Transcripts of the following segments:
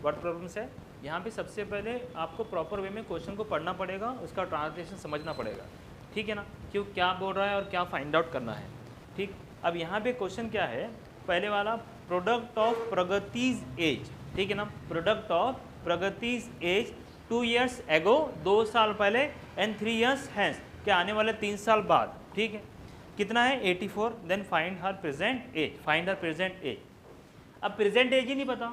Word problems है। यहाँ पे सबसे पहले आपको प्रॉपर वे में क्वेश्चन को पढ़ना पड़ेगा, उसका ट्रांसलेशन समझना पड़ेगा, ठीक है ना, क्यों क्या बोल रहा है और क्या फाइंड आउट करना है। ठीक, अब यहाँ पे क्वेश्चन क्या है, पहले वाला प्रोडक्ट ऑफ प्रगतिज एज, ठीक है ना, प्रोडक्ट ऑफ प्रगतिज एज 2 years एगो, 2 साल पहले, एंड 3 years हैंस, क्या आने वाले 3 साल बाद, ठीक है, कितना है 84, then find her present age, find her present age. अब प्रेजेंट एज ही नहीं पता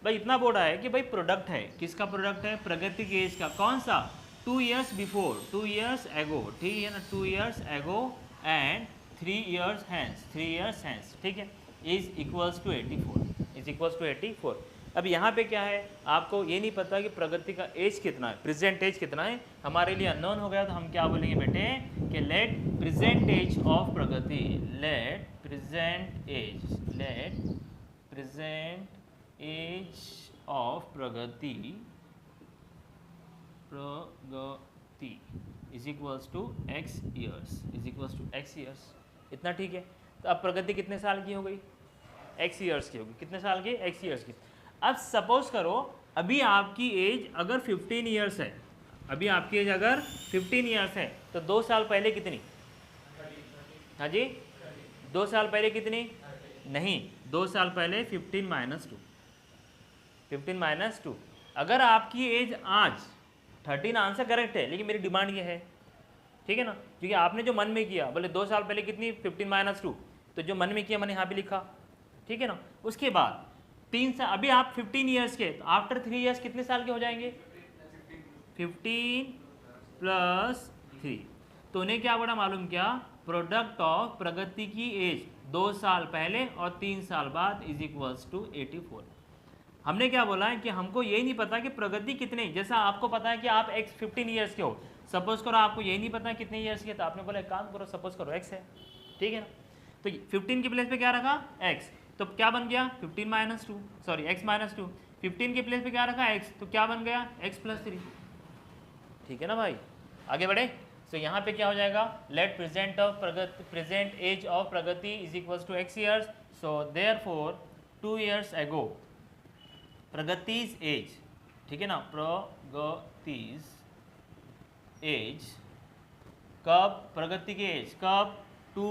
भाई, इतना बोला है कि भाई प्रोडक्ट है, किसका प्रोडक्ट है, प्रगति के एज का, कौन सा, 2 years बिफोर, 2 years एगो, ठीक है ना, 2 years ago and 3 years hence, 3 years hence, ठीक है, is equals to 84, is equals to 84। अब यहाँ पे क्या है, आपको ये नहीं पता कि प्रगति का एज कितना है, प्रेजेंट एज कितना है, हमारे लिए अननोन हो गया, तो हम क्या बोलेंगे बेटे कि let present age of Pragati, let present age, let present age of Pragati, Pragati is equals to x years, is equals to x years, इतना ठीक है। तो अब प्रगति कितने साल की हो गई, x ईयर्स की होगी, कितने साल की, x ईयर्स की। अब सपोज करो अभी आपकी एज अगर 15 ईयर्स है, अभी आपकी एज अगर 15 ईयर्स है, तो 2 साल पहले कितनी, हाँ जी, 2 साल पहले कितनी, नहीं, 2 साल पहले 15 माइनस 2, 15 माइनस 2। अगर आपकी एज आज 13, आंसर करेक्ट है, लेकिन मेरी डिमांड ये है, ठीक है ना, क्योंकि आपने जो मन में किया, बोले 2 साल पहले कितनी, 15 माइनस 2, तो जो मन में किया मैंने यहाँ पे लिखा, ठीक है ना। उसके बाद 3 साल, अभी आप 15 ईयर्स के, तो आफ्टर 3 ईयर्स कितने साल के हो जाएंगे, 15 प्लस 3, तो उन्हें क्या बड़ा मालूम, क्या प्रोडक्ट ऑफ प्रगति की एज 2 साल पहले और 3 साल बाद इज इक्वल्स टू 84। हमने क्या बोला है कि हमको ये नहीं पता कि प्रगति कितने, जैसा आपको पता है कि आप x 15 ईयर्स के हो, सपोज करो आपको ये नहीं पता कितने ईयर्स के, तो आपने बोला एक काम करो, सपोज करो x है, ठीक है ना, तो 15 के प्लेस पे क्या रखा x, तो क्या बन गया 15 माइनस 2, सॉरी x माइनस 2, 15 के प्लेस पे क्या रखा x, तो क्या बन गया x प्लस 3, ठीक है ना भाई। आगे बढ़े, तो यहाँ पे क्या हो जाएगा, let present of Pragati, present age of Pragati is equals to x years, so therefore 2 years एगो प्रगतिज एज, ठीक है ना, प्रगतिज एज कब, प्रगति की एज कब, 2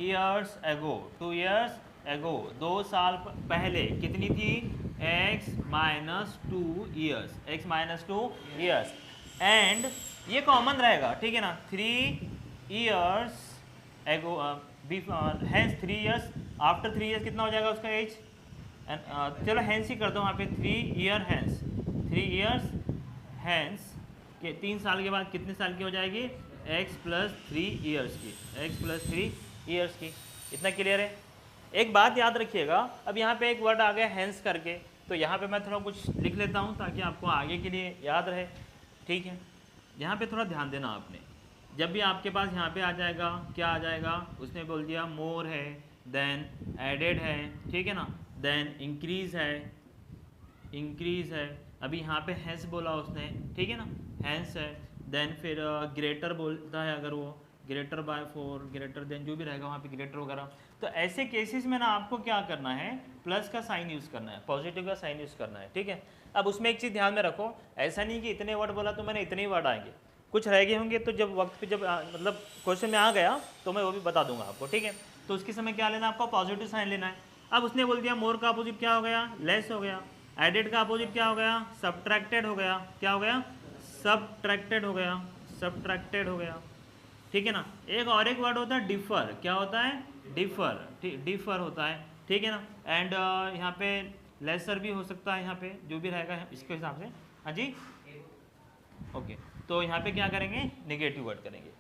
years एगो, 2 years एगो, 2 साल पहले कितनी थी, x minus 2 years, x minus 2 years, and ये कॉमन रहेगा, ठीक है ना, 3 years एगो, हैंस 3 years, आफ्टर 3 years कितना हो जाएगा उसका एज, चलो हैंस ही कर दो वहाँ पे, 3 year हैंस, 3 years हैंस के 3 साल के बाद कितने साल की हो जाएगी, x प्लस 3 ईयर्स की, x प्लस 3 ईयर्स की, इतना क्लियर है। एक बात याद रखिएगा, अब यहाँ पे एक वर्ड आ गया हैंस करके, तो यहाँ पे मैं थोड़ा कुछ लिख लेता हूँ ताकि आपको आगे के लिए याद रहे, ठीक है। यहाँ पे थोड़ा ध्यान देना आपने, जब भी आपके पास यहाँ पे आ जाएगा, क्या आ जाएगा, उसने बोल दिया मोर है, देन एडेड है, ठीक है ना, देन इंक्रीज है, इंक्रीज है, अभी यहाँ पे हैंस बोला उसने, ठीक है ना, हैंस है, देन फिर ग्रेटर बोलता है, अगर वो ग्रेटर बाय 4, ग्रेटर देन जो भी रहेगा वहाँ पे ग्रेटर वगैरह, तो ऐसे केसेस में ना आपको क्या करना है, प्लस का साइन यूज़ करना है, पॉजिटिव का साइन यूज़ करना है, ठीक है। अब उसमें एक चीज़ ध्यान में रखो, ऐसा नहीं कि इतने वर्ड बोला तो मैंने इतने ही वर्ड आएंगे, कुछ रह गए होंगे, तो जब वक्त पे जब मतलब क्वेश्चन में आ गया तो मैं वो भी बता दूंगा आपको, ठीक है। तो उसके समय क्या लेना, आपको पॉजिटिव साइन लेना है। अब उसने बोल दिया मोर का अपोजिट क्या हो गया, लेस हो गया, एडेड का अपोजिट क्या हो गया, सब्ट्रैक्टेड हो गया, क्या हो गया, सब्ट्रैक्टेड हो गया, सब्ट्रैक्टेड हो गया, ठीक है ना। एक और एक वर्ड होता है डिफर, क्या होता है, डिफर, डिफर होता है, ठीक है ना, एंड यहाँ पे लेसर भी हो सकता है, यहाँ पे जो भी रहेगा इसके हिसाब से, हाँ जी, ओके। तो यहाँ पे क्या करेंगे, नेगेटिव वर्ड करेंगे,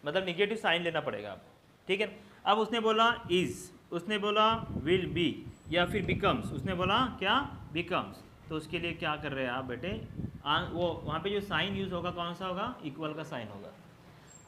मतलब नेगेटिव साइन लेना पड़ेगा आपको, ठीक है। अब उसने बोला इज, उसने बोला विल बी, या फिर बिकम्स, उसने बोला क्या, बिकम्स, तो उसके लिए क्या कर रहे हैं आप बेटे, वो वहाँ पे जो साइन यूज होगा कौन सा होगा, इक्वल का साइन होगा।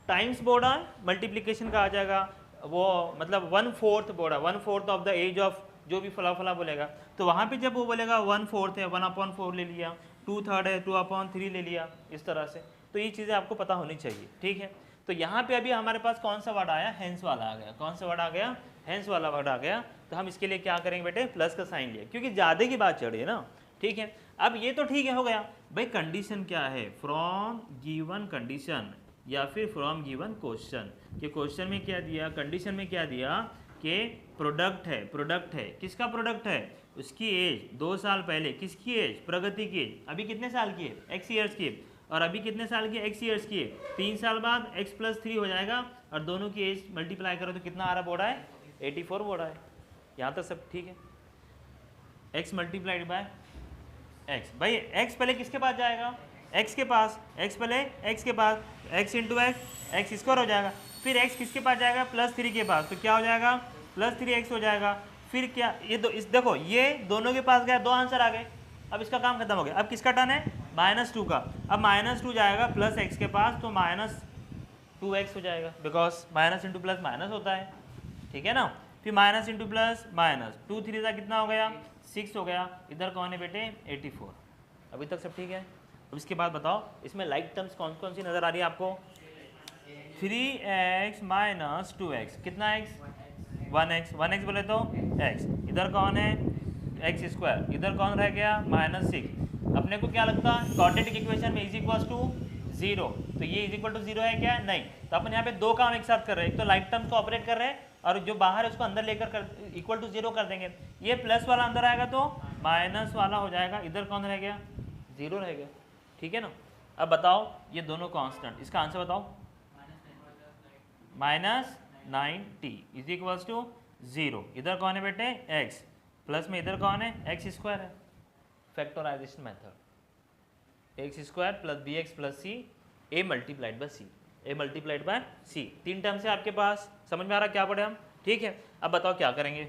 टाइम्स बोर्ड मल्टीप्लिकेशन का आ जाएगा, वो मतलब 1/4 बोर्ड, 1/4 ऑफ द एज ऑफ जो भी फला फला बोलेगा, तो वहाँ पे जब वो बोलेगा 1/4 है, 1/4 ले लिया, 2/3 है, 2/3 ले लिया, इस तरह से। तो ये चीज़ें आपको पता होनी चाहिए, ठीक है। तो यहाँ पे अभी हमारे पास कौन सा वर्ड आया, हैंस वाला आ गया, कौन सा वर्ड आ गया, हैंस वाला वर्ड आ गया। तो हम इसके लिए क्या करेंगे बेटे, प्लस का साइन लिया, क्योंकि ज़्यादा की बात चढ़ी है ना, ठीक है, अब ये तो ठीक है, हो गया भाई। कंडीशन क्या है, फ्रॉम गिवन कंडीशन या फिर फ्रॉम गिवन क्वेश्चन, कि क्वेश्चन में क्या दिया, कंडीशन में क्या दिया कि प्रोडक्ट है, प्रोडक्ट है, किसका प्रोडक्ट है, उसकी एज 2 साल पहले, किसकी एज, प्रगति की एज, अभी कितने साल की है, x ईयर्स की, और अभी कितने साल की, x ईयर्स की है, 3 साल बाद x + 3 हो जाएगा, और दोनों की एज मल्टीप्लाई करो तो कितना आ रहा बोल रहा है, 84 बोल रहा है। यहाँ तक सब ठीक है, x मल्टीप्लाइड बाय x, भाई x पहले किसके पास जाएगा, x के पास, x पहले x के पास, x इंटू x स्क्वायर हो जाएगा, फिर x किसके पास जाएगा, +3 के पास, तो क्या हो जाएगा, +3x हो जाएगा। फिर क्या, ये दो, इस देखो ये दोनों के पास गया, 2 आंसर आ गए, अब इसका काम खत्म हो गया। अब किसका टर्न है, -2 का, अब -2 जाएगा +x के पास, तो -2x हो जाएगा, because minus into plus minus होता है, ठीक है ना। फिर माइनस इंटू प्लस माइनस, 2 3 का कितना हो गया, 6 हो गया। इधर कौन है बेटे, 84। अभी तक सब ठीक है। अब इसके बाद बताओ इसमें लाइक टर्म्स कौन कौन सी नज़र आ रही है आपको, 3x - 2x, कितना x, 1x बोले तो x, इधर कौन है, x², इधर कौन रह गया, -6। अपने को क्या लगता है, क्वाड्रेटिक इक्वेशन में इज इक्वल टू 0, तो ये इज इक्वल टू 0 है क्या, नहीं। तो अपन यहाँ पे 2 काम एक साथ कर रहे हैं, एक तो लाइक टर्म्स को ऑपरेट कर रहे हैं, और जो बाहर है उसको अंदर लेकर इक्वल टू 0 कर देंगे। ये प्लस वाला अंदर आएगा तो माइनस वाला हो जाएगा, इधर कौन रह गया, 0 रह गया, ठीक है ना। अब बताओ ये दोनों कांस्टेंट, इसका आंसर बताओ, -9t इज इक्वल टू 0, इधर कौन है बेटे, x, प्लस में इधर कौन है, x² है, factorization method, x² + bx + c, a multiplied by c, a multiplied by c, 3 term से आपके पास, समझ में आ रहा क्या पढ़े हम, ठीक है। अब बताओ क्या करेंगे,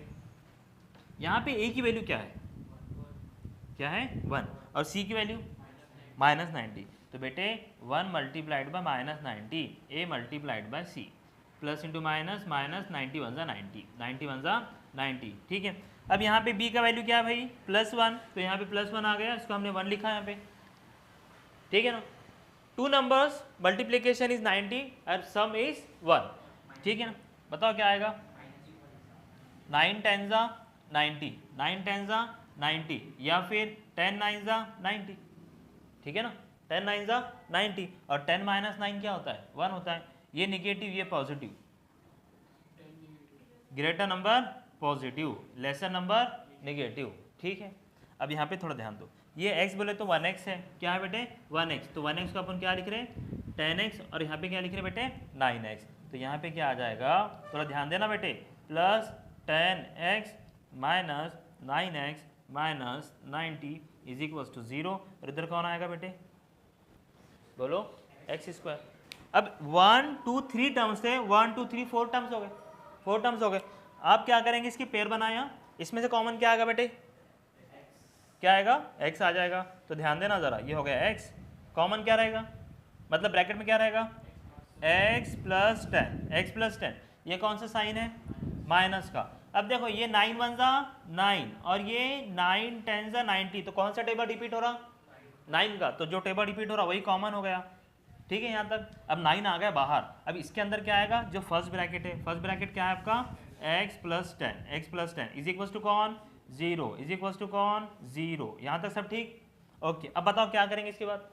यहाँ पे a की वैल्यू क्या है, 1, और c की वैल्यू -90, तो बेटे 1 multiplied bye -90, a multiplied by c, plus into minus, -90 × 90, 90 × 90, ठीक है। अब यहाँ पे b का वैल्यू क्या है भाई, +1, तो यहाँ पे +1 आ गया, इसको हमने 1 लिखा यहाँ पे, ठीक है ना। 2 नंबर्स मल्टीप्लीकेशन इज 90 और सम इज 1, ठीक है ना। बताओ क्या आएगा, 9 10 90, 9 10 90, या फिर 10 9 90, ठीक है ना, 10 9 90, और 10 - 9 क्या होता है, 1 होता है। ये निगेटिव, ये positive, greater number positive, laser number negative, ठीक है। अब यहाँ पे थोड़ा ध्यान दो, ये x बोले तो 1x है, क्या है बेटे, 1x, तो 1x को अपन क्या लिख रहे हैं, 10x, और यहाँ पे क्या लिख रहे हैं बेटे, 9x, तो यहाँ पे क्या आ जाएगा, थोड़ा ध्यान देना बेटे, +10x - 9x - 90 is equal to 0, और इधर कौन आएगा बेटे, बोलो, x²। अब 1 2 3 टर्म्स थे, 1 2 3 4 टर्म्स हो गए, 4 टर्म्स हो गए। आप क्या करेंगे, इसकी पेयर बनाया, इसमें से कॉमन क्या आएगा बेटे, क्या आएगा, x आ जाएगा। तो ध्यान देना जरा, ये हो गया x, कॉमन क्या रहेगा, मतलब ब्रैकेट में क्या रहेगा, x + 10, x + 10, ये कौन सा साइन है, माइनस का। अब देखो ये 9 1 9, और ये 9 10 90, तो कौन सा टेबल रिपीट हो रहा, 9 का, तो जो टेबल रिपीट हो रहा वही कॉमन हो गया, ठीक है। यहाँ तक अब 9 आ गया बाहर। अब इसके अंदर क्या आएगा, जो फर्स्ट ब्रैकेट है, फर्स्ट ब्रैकेट क्या है आपका, x + 10, x + 10 is equal to कौन, 0, इज इक्वल टू कौन, 0। यहाँ तक सब ठीक, ओके। अब बताओ क्या करेंगे इसके बाद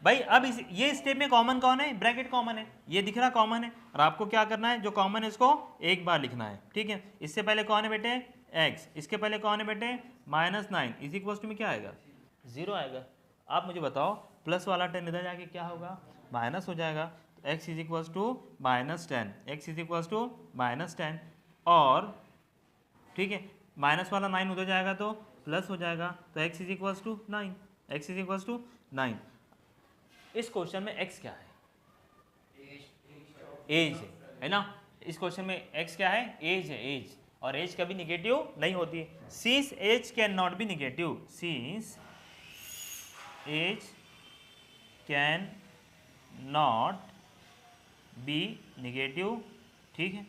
भाई, अब ये स्टेप में कॉमन कौन है, ब्रैकेट कॉमन है, ये दिख रहा कॉमन है, और आपको क्या करना है, जो कॉमन है इसको एक बार लिखना है, ठीक है। इससे पहले कौन है बेटे, x, इसके पहले कौन है बेटे, -9 इज इक्वल टू में क्या आएगा, 0 आएगा। आप मुझे बताओ, प्लस वाला 10 इधर जाके क्या होगा, माइनस हो जाएगा, तो x is equal to -10, x is equal to -10, और ठीक है, माइनस वाला 9 उधर जाएगा तो प्लस हो जाएगा, तो x is equal to 9, x is equal to 9। इस क्वेश्चन में x क्या है, एज है ना। इस क्वेश्चन में x क्या है, एज है, एज, और एज कभी निगेटिव नहीं होती है। Since age can not be negative, since age can not be negative, ठीक है,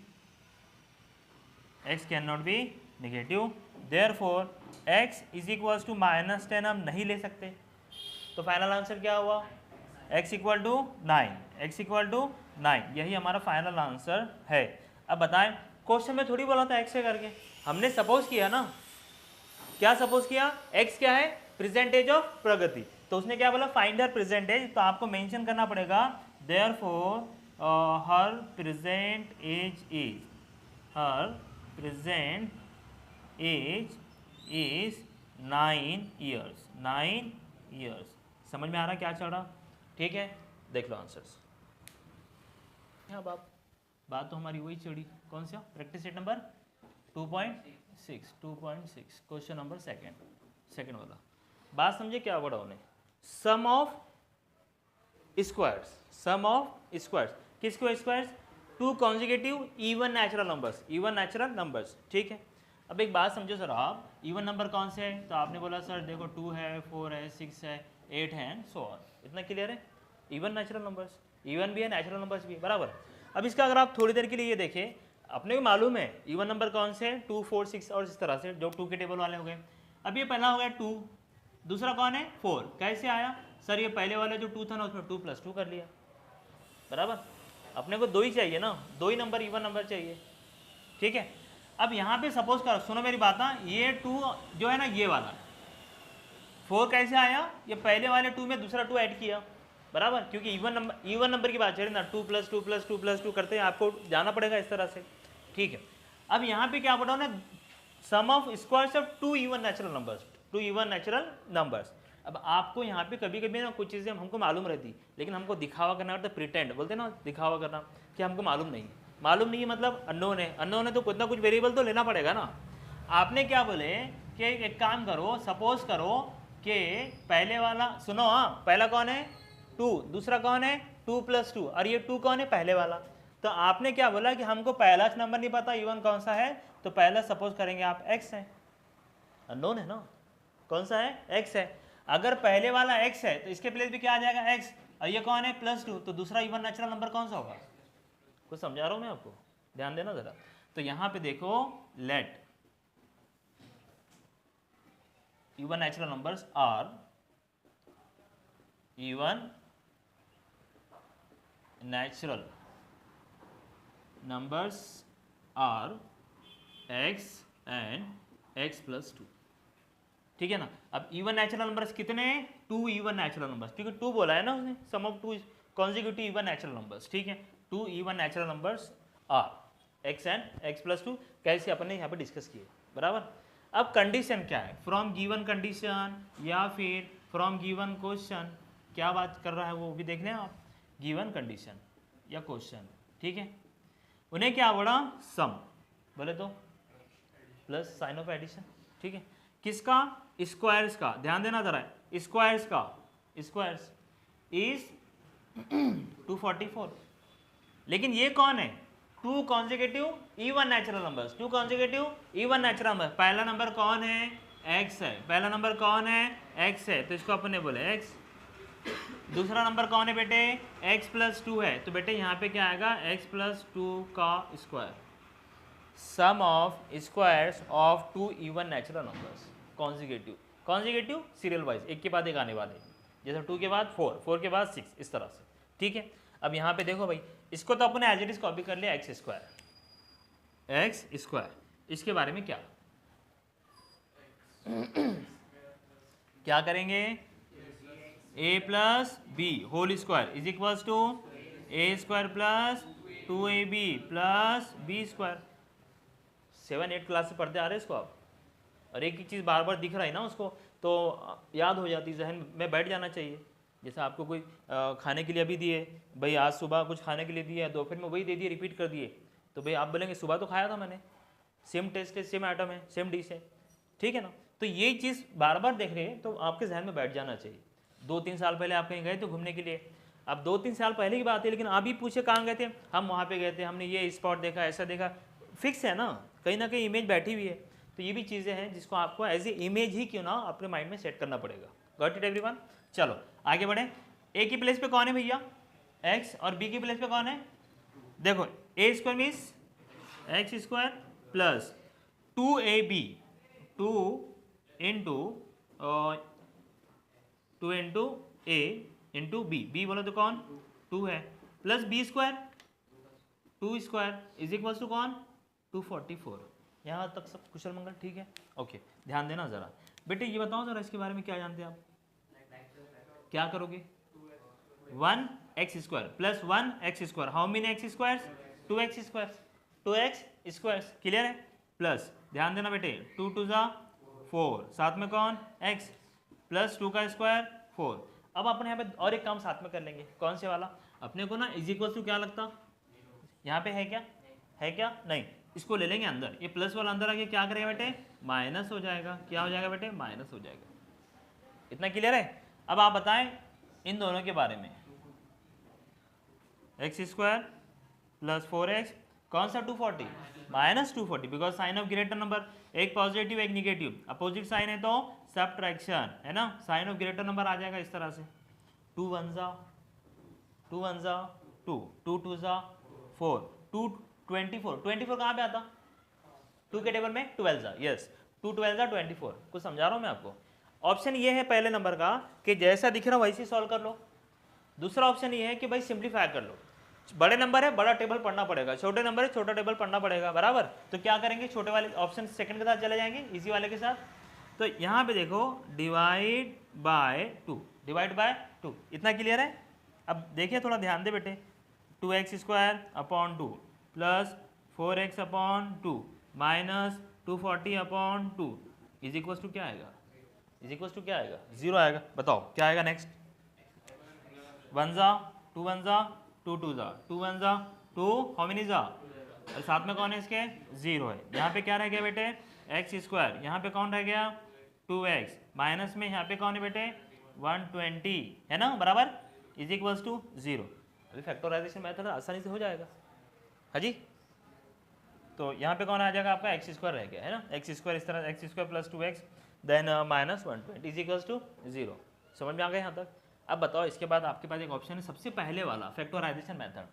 x can not be negative, therefore x is equal to -10 हम नहीं ले सकते, तो फाइनल आंसर क्या हुआ, x equal to 9, x equal to 9, यही हमारा फाइनल आंसर है। अब बताएं, क्वेश्चन में थोड़ी बोला था x से करके, हमने सपोज किया ना, क्या सपोज किया, x क्या है, प्रेजेंट एज ऑफ प्रगति। तो उसने क्या बोला, फाइंड हर प्रेजेंट एज, तो आपको मेंशन करना पड़ेगा therefore her present age is, her present age is 9 years, 9 years. समझ में आ रहा है क्या चल रहा? ठीक है, देख लो आंसर्स। यहाँ बात तो हमारी वही चढ़ी, कौन सा practice set number 2.6 question number second वाला। बात समझे क्या पढ़ा उन्हें? Sum of squares, sum of squares, किसको squares? Two consecutive even natural numbers, even natural numbers. ठीक है, अब एक बात समझो सर, आप इवन नंबर कौन से है? तो आपने बोला सर देखो 2 है, 4 है, 6 है, 8 है एंड सो ऑन। इतना क्लियर है? इवन नेचुरल नंबर्स, इवन भी है नेचुरल नंबर्स भी, बराबर। अब इसका अगर आप थोड़ी देर के लिए ये देखें, अपने को मालूम है इवन नंबर कौन से हैं, 2, 4, 6 और इस तरह से जो 2 के टेबल वाले हो गए। अब ये पहला हो गया 2, दूसरा कौन है 4, कैसे आया सर? ये पहले वाला जो 2 था ना उसमें 2 + 2 कर लिया, बराबर। अपने को 2 ही चाहिए ना, 2 ही नंबर इवन नंबर चाहिए। ठीक है, अब यहाँ पे सपोज करो, सुनो मेरी बात ना, ये 2 जो है ना ये वाला 4 कैसे आया? ये पहले वाले 2 में दूसरा 2 ऐड किया, बराबर, क्योंकि इवन नंबर की बात चल रही ना, 2 + 2 + 2 + 2 करते हैं, आपको जाना पड़ेगा इस तरह से। ठीक है, अब यहाँ पे क्या पढ़ा ना, sum of squares of 2 even natural numbers, 2 even natural numbers. अब आपको यहाँ पे कभी कभी ना कुछ चीज़ें हमको मालूम रहती, लेकिन हमको दिखावा करना पड़ता है, प्रिटेंड बोलते हैं ना, दिखावा करना कि हमको मालूम नहीं है मतलब अननोन है, अननोन है तो कुछ ना कुछ वेरिएबल तो लेना पड़ेगा ना। आपने क्या बोले कि एक काम करो, सपोज करो कि पहले वाला, सुनो हाँ, पहला कौन है 2, दूसरा कौन है 2 + 2 और ये 2 कौन है पहले वाला। तो आपने क्या बोला कि हमको पहला नंबर नहीं पता इवन कौन सा है, तो पहला सपोज करेंगे आप x है, अननोन है ना, कौन सा है x है। अगर पहले वाला x है तो इसके प्लेस भी क्या आ जाएगा x, और ये कौन है +2, तो दूसरा इवन नेचुरल नंबर कौन सा होगा? कुछ समझा रहा हूँ मैं आपको, ध्यान देना जरा। तो यहाँ पे देखो, let even natural numbers are even natural numbers are x and x + 2। ठीक है ना। अब इवन नेचुरल नंबर्स कितने हैं? 2 इवन नेचुरल नंबर्स, क्योंकि 2 बोला है ना उसने, sum of 2 consecutive even natural numbers. ठीक है, 2 even natural numbers are x and x + 2, कैसे अपन ने यहाँ पे डिस्कस किए, बराबर। अब कंडीशन क्या है? फ्रॉम गिवन कंडीशन या फिर फ्रॉम गिवन क्वेश्चन, क्या बात कर रहा है वो भी देख लें आप, गिवन कंडीशन या क्वेश्चन। ठीक है, उन्हें क्या बोला? सम बोले तो प्लस साइन ऑफ एडिशन। ठीक है, किसका? स्क्वायर्स का, ध्यान देना जरा, स्क्वायर्स का, स्क्वायर्स इज 244। लेकिन ये कौन है? 2 consecutive even natural numbers, 2 consecutive even natural number. पहला नंबर कौन है? x है, पहला नंबर कौन है? x है, तो इसको अपन ने बोले x। दूसरा नंबर कौन है बेटे? x + 2 है, तो बेटे यहाँ पे क्या आएगा? x + 2 का square, sum of squares of 2 even natural numbers, consecutive serial wise, एक के बाद एक आने वाले, जैसे 2 के बाद 4, 4 के बाद 6, इस तरह से। ठीक है, अब यहाँ पे देखो भाई, इसको तो अपने एज इट इज कॉपी कर लिया, x स्क्वायर। इसके बारे में क्या क्या करेंगे? a + b whole square is equals to a² + 2ab + b square. 7-8 class से पढ़ते आ रहे हैं इसको आप, और एक ही चीज़ बार बार दिख रहा है ना उसको, तो याद हो जाती, जहन में बैठ जाना चाहिए। जैसे आपको कोई खाने के लिए अभी दिए, भाई आज सुबह कुछ खाने के लिए दिया, दोपहर में वही दे दिए, रिपीट कर दिए, तो भाई आप बोलेंगे सुबह तो खाया था मैंने, सेम टेस्ट है, सेम आइटम है, सेम डिश है। ठीक है ना, तो ये चीज़ बार बार देख रहे हैं तो आपके जहन में बैठ जाना चाहिए। 2-3 साल पहले आप कहीं गए थे घूमने के लिए, अब 2-3 साल पहले की बात है, लेकिन आप ही पूछे कहाँ गए थे, हम वहाँ पे गए थे, हमने ये स्पॉट देखा, ऐसा देखा, फिक्स है ना कहीं इमेज बैठी हुई है। तो ये भी चीज़ें हैं जिसको आपको एज ए इमेज ही क्यों ना अपने माइंड में सेट करना पड़ेगा। Got it everyone? चलो आगे बढ़े। ए की प्लेस पे कौन है भैया? x, और बी की प्लेस पे कौन है? देखो a² means x² + 2ab 2 × a × b बोलो तो कौन? 2 है, plus b² 2² is equals to कौन? 244। यहाँ तक सब कुशल मंगल ठीक है? ओके, ध्यान देना ज़रा बेटे। ये बताओ ज़रा इसके बारे में क्या जानते हैं आप? क्या करोगे? 1x² plus 1x², how many x squares? 2x², 2x², clear है? प्लस ध्यान देना बेटे, 2 2 जा 4, साथ में कौन? x, प्लस 2 का स्क्वायर 4। अब अपन यहाँ पे और एक काम साथ में कर लेंगे, कौन से वाला? अपने को ना इज इक्वल टू क्या लगता, यहाँ पे है क्या? है क्या? नहीं, इसको ले लेंगे अंदर, ये प्लस वाला अंदर आके क्या करेगा बेटे? माइनस हो जाएगा। क्या हो जाएगा बेटे? माइनस हो जाएगा। इतना क्लियर है? अब आप बताएं इन दोनों के बारे में। x² प्लस 4x, कौन सा 240? Minus 240, because sign of greater number, एक पॉजिटिव एक निगेटिव, अपोजिट साइन है तो सब्ट्रैक्शन है ना, साइन ऑफ ग्रेटर नंबर आ जाएगा इस तरह से। 2 1 जा 2 1 जा 2, 2 2 जा 4, 2 24, 24 कहाँ पे आता? 2 के टेबल में 12 जा, यस 2 12 जा 24। कुछ समझा रहा हूँ मैं आपको। ऑप्शन ये है पहले नंबर का कि जैसा दिख रहा वैसे सॉल्व कर लो। दूसरा ऑप्शन ये है कि भाई सिंप्लीफाई कर लो। बड़े नंबर है बड़ा टेबल पढ़ना पड़ेगा, छोटे नंबर है छोटा टेबल पढ़ना पड़ेगा, बराबर? तो क्या करेंगे, छोटे वाले ऑप्शन सेकंड के साथ चले जाएंगे, इजी वाले के साथ। तो यहाँ पे देखो डिवाइड बाय 2, डिवाइड बाय 2, इतना क्लियर है? अब देखिए थोड़ा ध्यान दे बेटे, 2x² upon 2 plus 4x upon 2 minus 240 upon 2 is equal to क्या आएगा? इज इक्वल टू क्या आएगा? 0 आएगा। बताओ क्या आएगा नेक्स्ट? 1 जा 2 1 जा 2 2 जा 2 1 जा 2, हाउ मेनी जा? और साथ में कौन है इसके? 0 है। यहाँ पे क्या रह गया बेटे? x², यहाँ पे कौन रह गया? 2x, माइनस में यहाँ पे कौन है बेटे? 120 है ना, बराबर? Is equals to 0। अभी फैक्टराइजेशन मेथड आसानी से हो जाएगा। हाँ जी, तो यहाँ पे कौन आ जाएगा आपका? x² रह गया है ना, x² इस तरह, x² plus 2x then minus 120 is equals to 0। समझ में आ गया यहाँ तक? अब बताओ इसके बाद आपके पास एक ऑप्शन है सबसे पहले वाला, factorization method,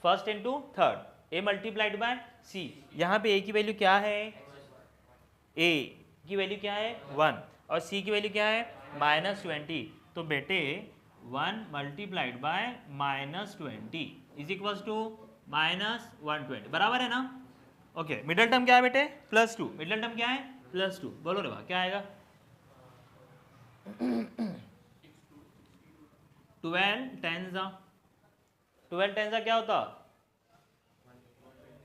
first into third, a multiplied by c। यहाँ पे a की वैल्यू क्या है? a की वैल्यू क्या है? 1, और c की वैल्यू क्या है? -20। तो बेटे 1 multiplied by -20 is equals to -120, बराबर है ना? ओके, मिडल टर्म क्या है बेटे? +2। मिडल टर्म क्या है? +2। बोलो रे वाह, क्या आएगा? 12 10 जा 12 10 जा क्या होता?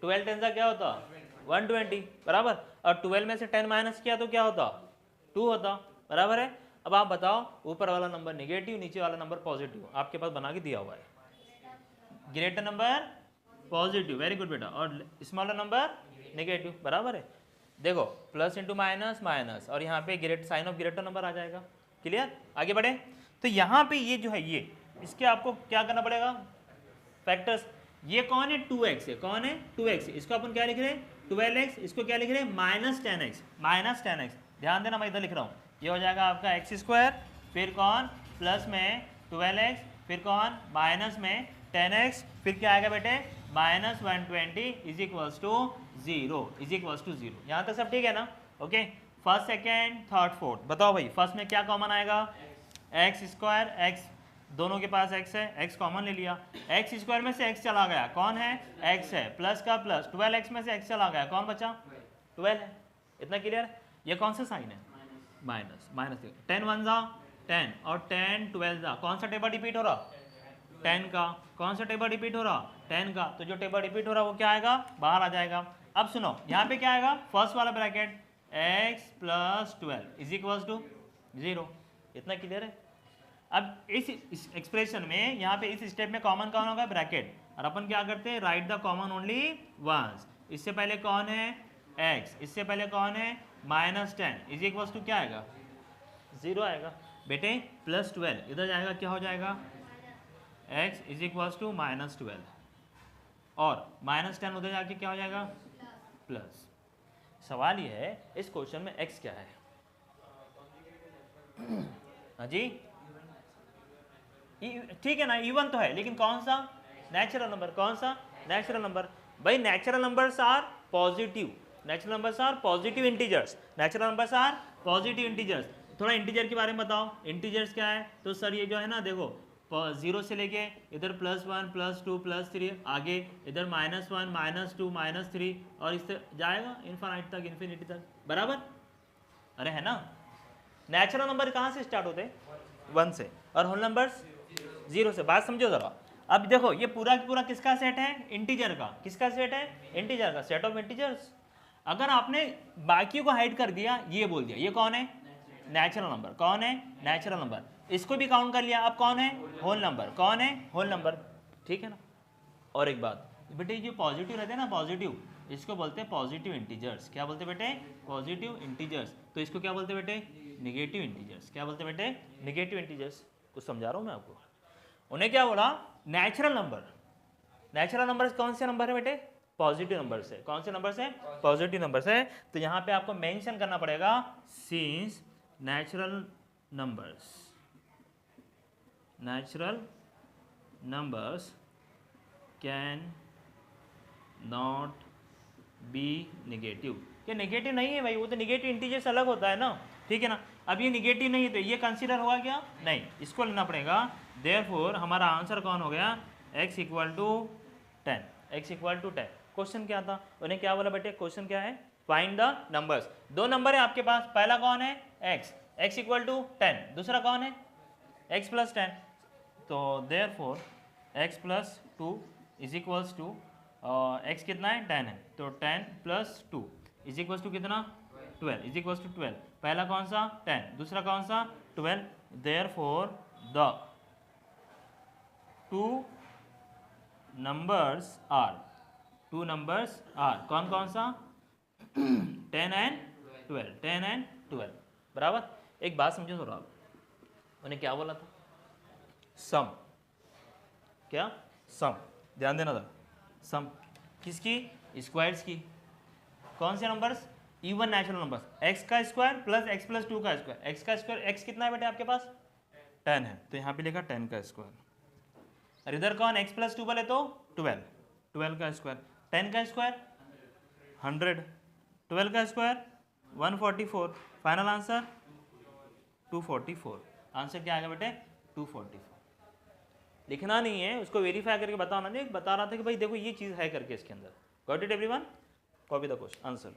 12 10 जा क्या होता? 120, बराबर? और 12 में से 10 माइनस किया तो क्या होता? 2 होता, बराबर है? अब आप बताओ, ऊपर वाला नंबर नेगेटिव, नीचे वाला नंबर पॉजिटिव, आपके पास बना के दिया हुआ है। Greater number positive, very good बेटा, और स्मॉलर नंबर नेगेटिव, बराबर है? देखो प्लस इंटू माइनस माइनस, और यहाँ पे great sign of greater number आ जाएगा। क्लियर? आगे बढ़े। तो यहाँ पे ये जो है ये, इसके आपको क्या करना पड़ेगा? फैक्टर्स। ये कौन है? 2x है। कौन है? 2x। इसको अपन क्या लिख रहे हैं? 12x। इसको क्या लिख रहे हैं? -10x, -10x। ध्यान देना, मैं इधर लिख रहा हूँ, ये हो जाएगा आपका x², फिर कौन? प्लस में 12x, फिर कौन? माइनस में 10x, फिर क्या आएगा बेटे? -120 is equals to 0, is equals to 0। यहाँ तक सब ठीक है ना? Okay, first second third fourth, बताओ भाई फर्स्ट में क्या कॉमन आएगा? x², x, दोनों के पास x है, x कॉमन ले लिया, x² में से x चला गया, कौन है? x है, प्लस का प्लस, 12x में से x चला गया, कौन बचा? 12 है। इतना क्लियर? ये कौन सा साइन है? माइनस, माइनस 10 1 जा 10, और 10 12 जा, कौन सा टेबल रिपीट हो रहा? 10 का। कौन सा टेबल रिपीट हो रहा? 10 का। तो जो टेबल रिपीट हो रहा वो क्या आएगा? बाहर आ जाएगा। अब सुनो, यहाँ पे क्या आएगा? फर्स्ट वाला bracket x + 12 is equals to 0। इतना क्लियर है? अब इस एक्सप्रेशन में यहाँ पे इस स्टेप में कॉमन कौन होगा? ब्रैकेट। और अपन क्या करते हैं? Write the common only ones. इससे पहले कौन है? x, इससे पहले कौन है? -10 इज इक्वल्स टू क्या आएगा? 0 आएगा बेटे। +12 इधर जाएगा, क्या हो जाएगा? x इज इक्वल्स टू -12, और -10 उधर जाके क्या हो जाएगा? प्लस। सवाल ये है इस क्वेश्चन में x क्या है? हाँ जी, ठीक है ना, इवन तो है, लेकिन कौन सा? Natural number. कौन सा? Natural number. भाई natural numbers are positive, natural numbers are positive integers, natural numbers are positive integers. थोड़ा इंटीजर के बारे में बताओ, इंटीजर्स क्या है? तो सर ये जो है ना, देखो 0 से लेके इधर +1 +2 +3 आगे इधर -1 -2 -3 और इस तरह जाएगा इन्फिनिटी तक, इन्फिनिटी तक, बराबर। अरे है ना, नेचुरल नंबर कहाँ से स्टार्ट होते हैं? 1 से, और होल नंबर्स 0 से। बात समझो ज़रा। अब देखो ये पूरा पूरा किसका सेट है? इंटीजर का। किसका सेट है? इंटीजर का, सेट ऑफ इंटीजर्स। अगर आपने बाकी को हाइड कर दिया, ये बोल दिया ये कौन है? Natural number. कौन है? Natural number. इसको भी काउंट कर लिया, अब कौन है? Whole number. कौन है? होल नंबर, ठीक है ना। और एक बात बेटे, जो पॉजिटिव रहते हैं ना, पॉजिटिव, इसको बोलते हैं पॉजिटिव इंटीजर्स। क्या बोलते हैं बेटे? Positive integers. तो इसको क्या बोलते हैं बेटे? Negative integers. क्या बोलते हैं बेटे? Negative integers. कुछ समझा रहा हूँ मैं आपको। उन्हें क्या बोला? Natural number. नेचुरल नंबर कौन से नंबर है बेटे? पॉजिटिव नंबर से। कौन से नंबर से? पॉजिटिव नंबर से। तो यहाँ पे आपको मेंशन करना पड़ेगा, since natural numbers can not B negative. ये नेगेटिव नहीं है भाई, वो तो नेगेटिव इंटीजर्स अलग होता है ना, ठीक है ना। अब ये नेगेटिव नहीं है तो ये कंसीडर होगा क्या? नहीं, इसको लेना पड़ेगा। देयरफॉर हमारा आंसर कौन हो गया? x = 10। x = 10। क्वेश्चन क्या था? उन्हें क्या बोला बेटे? क्वेश्चन क्या है? Find the numbers. दो नंबर है आपके पास, पहला कौन है? x = 10, दूसरा कौन है? x + 10। तो देयरफॉर x + 2 = x कितना है? 10 है, तो 10 + 2 = कितना? 12 = 12। पहला कौन सा? 10, दूसरा कौन सा? 12। Therefore the two numbers are कौन कौन सा? 10 एंड 12, 10 एंड 12, बराबर। एक बात समझो थोड़ा, उन्हें क्या बोला था? सम। क्या? सम। ध्यान देना था, सम किसकी? स्क्वायर्स की। कौन से numbers? Even natural numbers. x का स्क्वायर प्लस x + 2 का स्क्वायर। x का स्क्वायर, x कितना है बेटे आपके पास? 10 है, तो यहाँ पे लिखा 10 का स्क्वायर। और इधर कौन? x + 2 बोले तो 12, 12 का स्क्वायर। 10 का स्क्वायर 100, 12 का स्क्वायर 144। Final answer 244। आंसर क्या आएगा बेटे? 244। लिखना नहीं है, उसको वेरीफाई करके बताना नहीं, बता रहा था कि भाई देखो ये चीज़ है करके इसके अंदर। Got it everyone? Copy the question answer.